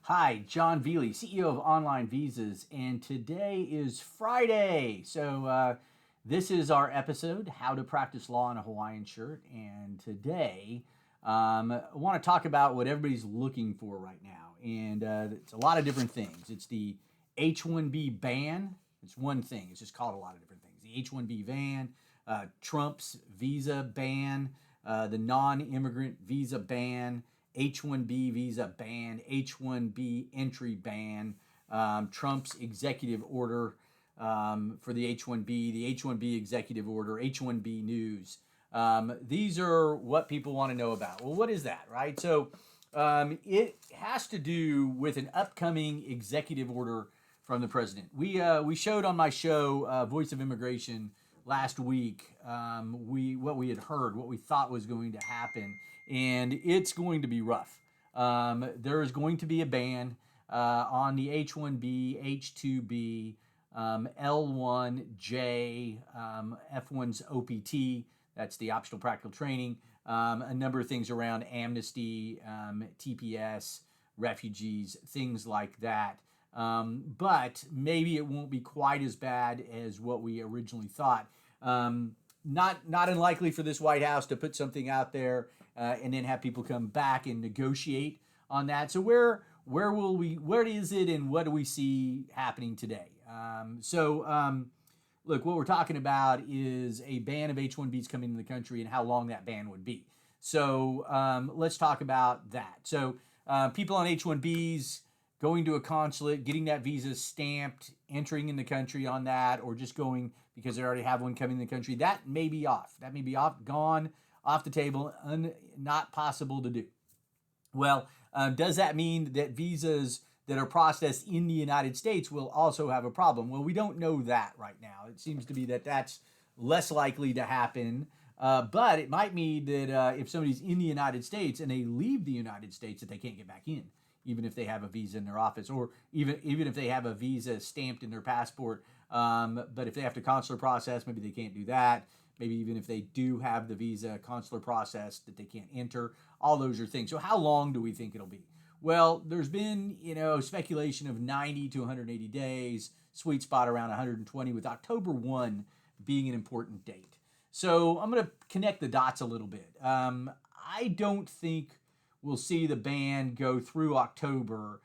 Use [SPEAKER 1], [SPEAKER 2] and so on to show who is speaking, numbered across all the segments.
[SPEAKER 1] Hi, Jon Velie, CEO of OnlineVisas, and today is Friday. This is our episode, How to Practice Law in a Hawaiian Shirt. And today, I want to talk about what everybody's looking for right now. And it's a lot of different things. It's the H-1B ban. It's one thing. It's just called a lot of different things. The H-1B ban, Trump's visa ban, the non-immigrant visa ban, H-1B visa ban, H-1B entry ban, Trump's executive order for the H-1B, the H-1B executive order, H-1B news. These are what people want to know about. Well, what is that, right? It has to do with an upcoming executive order from the president. We showed on my show, Voice of Immigration, last week, what we had heard, what we thought was going to happen, and it's going to be rough. There is going to be a ban on the H-1B, H-2B, L-1J, F-1's OPT, that's the optional practical training, a number of things around amnesty, TPS, refugees, things like that. But maybe it won't be quite as bad as what we originally thought. Not unlikely for this White House to put something out there and then have people come back and negotiate on that. So where is it, and what do we see happening today? Look, what we're talking about is a ban of H-1Bs coming into the country and how long that ban would be. Let's talk about that. People on H-1Bs going to a consulate, getting that visa stamped, entering in the country on that, or just going because they already have one coming in the country, that may be off. That may be off, gone, off the table, not possible to do. Well, does that mean that visas that are processed in the United States will also have a problem? Well, we don't know that right now. It seems to be that that's less likely to happen. But it might mean that if somebody's in the United States and they leave the United States, that they can't get back in, even if they have a visa in their office, or even if they have a visa stamped in their passport. But if they have to consular process, maybe they can't do that. Maybe even if they do have the visa consular process, that they can't enter. All those are things. So how long do we think it'll be? Well, there's been, speculation of 90 to 180 days, sweet spot around 120, with October 1 being an important date. So I'm going to connect the dots a little bit. I don't think we'll see the ban go through October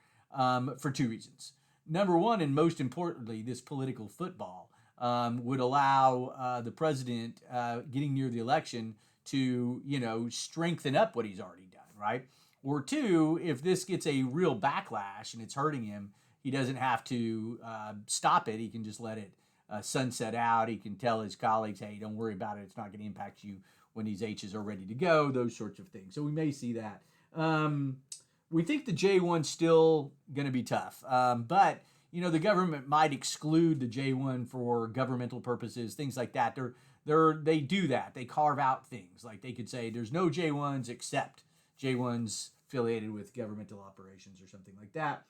[SPEAKER 1] for two reasons. Number one, and most importantly, this political football would allow the president getting near the election to, strengthen up what he's already done, right? Or two, if this gets a real backlash and it's hurting him, he doesn't have to stop it. He can just let it sunset out. He can tell his colleagues, hey, don't worry about it. It's not going to impact you when these H's are ready to go, those sorts of things. So we may see that. We think the J1's still going to be tough, but the government might exclude the J1 for governmental purposes, things like that. They do that. They carve out things, like they could say there's no J1s except J1s affiliated with governmental operations or something like that.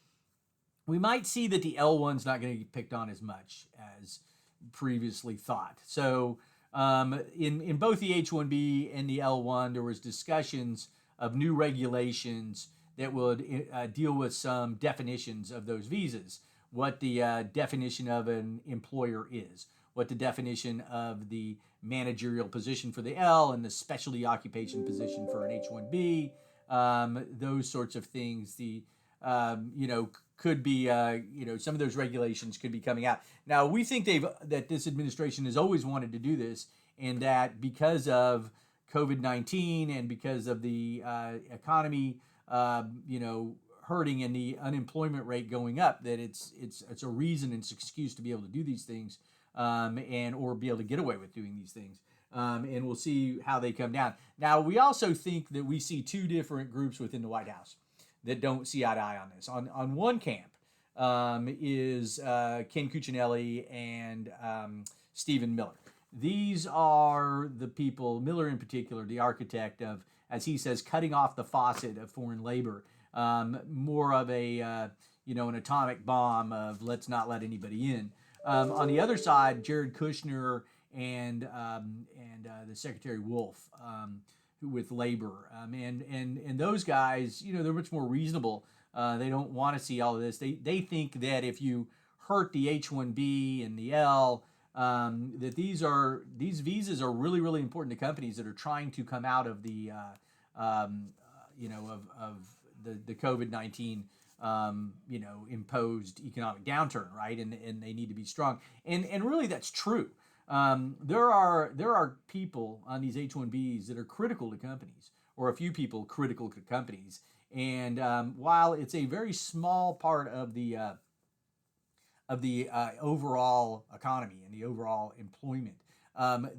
[SPEAKER 1] We might see that the L1's not going to get picked on as much as previously thought. So in both the H-1B and the L1, there was discussions of new regulations that would deal with some definitions of those visas, what the definition of an employer is, what the definition of the managerial position for the L and the specialty occupation position for an H-1B, those sorts of things. Could be, some of those regulations could be coming out. Now, we think that this administration has always wanted to do this, and that because of COVID-19 and because of the economy, hurting and the unemployment rate going up, that it's a reason, it's an excuse to be able to do these things, or be able to get away with doing these things. And we'll see how they come down. Now, we also think that we see two different groups within the White House that don't see eye to eye on this. On one camp is Ken Cuccinelli and Stephen Miller. These are the people, Miller in particular, the architect of, as he says, cutting off the faucet of foreign labor, more of an atomic bomb of let's not let anybody in. On the other side, Jared Kushner and the Secretary Wolf, with labor. And those guys, they're much more reasonable. They don't want to see all of this. They think that if you hurt the H-1B and the L, that these visas are really, really important to companies that are trying to come out of the of the COVID-19 imposed economic downturn, right? And they need to be strong. And really that's true. There are people on these H-1Bs that are critical to companies, or a few people critical to companies. And while it's a very small part of the overall economy and the overall employment,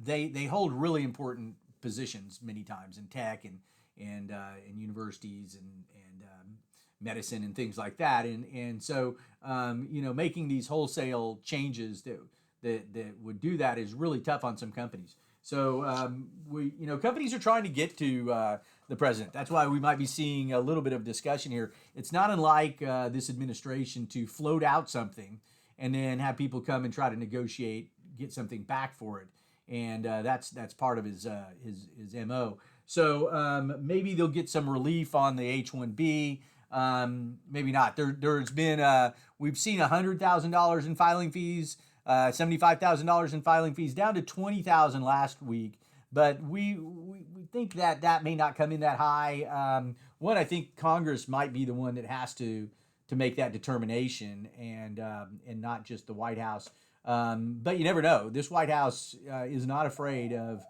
[SPEAKER 1] they hold really important positions many times in tech and in universities and medicine and things like that. And so making these wholesale changes that would do that is really tough on some companies. So companies are trying to get to the president. That's why we might be seeing a little bit of discussion here. It's not unlike this administration to float out something and then have people come and try to negotiate, get something back for it. And that's part of his MO. So maybe they'll get some relief on the H-1B. Maybe not. There's been we've seen $100,000 in filing fees, $75,000 in filing fees, down to $20,000 last week. But we think that may not come in that high. I think Congress might be the one that has to make that determination, and not just the White House. But you never know. This White House is not afraid of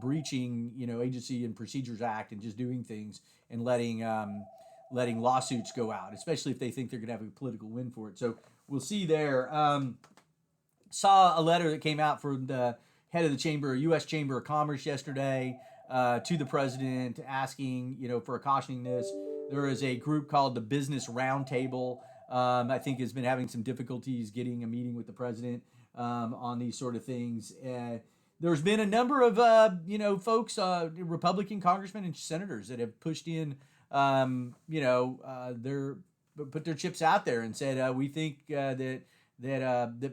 [SPEAKER 1] breaching, Agency and Procedures Act and just doing things and letting lawsuits go out, especially if they think they're going to have a political win for it. So we'll see there. Saw a letter that came out from the head of the U.S. Chamber of Commerce yesterday to the president asking, for cautioning this. There is a group called the Business Roundtable. I think has been having some difficulties getting a meeting with the president on these sort of things. There's been a number of folks, Republican congressmen and senators that have pushed in, put their chips out there and said we think that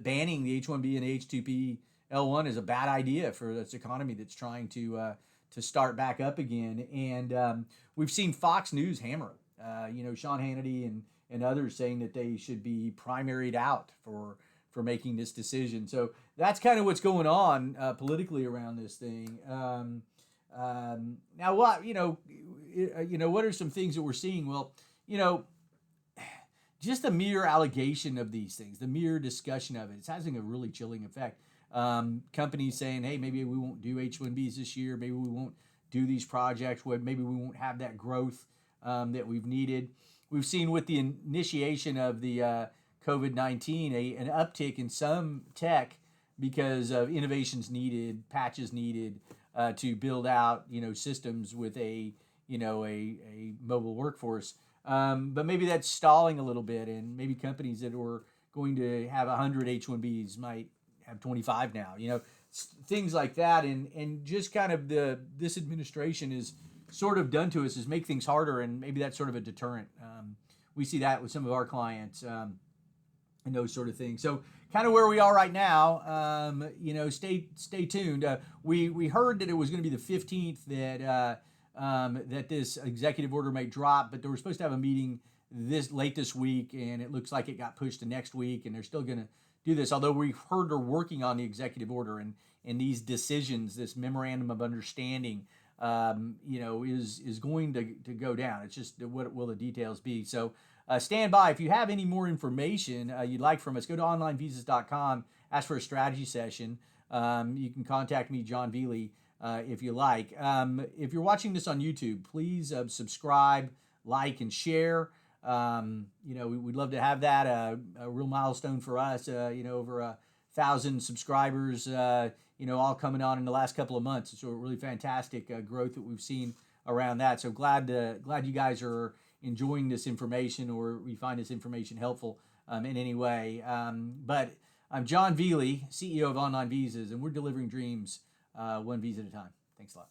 [SPEAKER 1] banning the H-1B and H-2B L1 is a bad idea for this economy that's trying to start back up again. And we've seen Fox News hammer it. Sean Hannity and others saying that they should be primaried out for making this decision. So that's kind of what's going on politically around this thing. Now, what what are some things that we're seeing? Well, just the mere allegation of these things, the mere discussion of it, it's having a really chilling effect. Companies saying, hey, maybe we won't do H-1Bs this year. Maybe we won't do these projects. Maybe we won't have that growth that we've needed. We've seen with the initiation of the COVID-19 an uptick in some tech because of innovations needed, patches needed to build out systems with a mobile workforce. But maybe that's stalling a little bit, and maybe companies that were going to have 100 H-1Bs might have 25 now. Things like that, and just kind of this administration is sort of done to us is make things harder, and maybe that's sort of a deterrent. We see that with some of our clients and those sort of things. So kind of where we are right now, stay tuned. We heard that it was going to be the 15th that this executive order may drop, but they were supposed to have a meeting late this week, and it looks like it got pushed to next week, and they're still going to do this. Although we've heard they're working on the executive order and these decisions, this memorandum of understanding, is going to go down. It's just what will the details be. So stand by. If you have any more information you'd like from us, go to OnlineVisas.com, ask for a strategy session. You can contact me, Jon Velie, if you like. If you're watching this on YouTube, please subscribe, like, and share. We'd love to have that, a real milestone for us, over 1,000 subscribers, all coming on in the last couple of months. It's a really fantastic growth that we've seen around that. So glad you guys are enjoying this information, or we find this information helpful in any way. But I'm Jon Velie, CEO of OnlineVisas, and we're delivering dreams one visa at a time. Thanks a lot.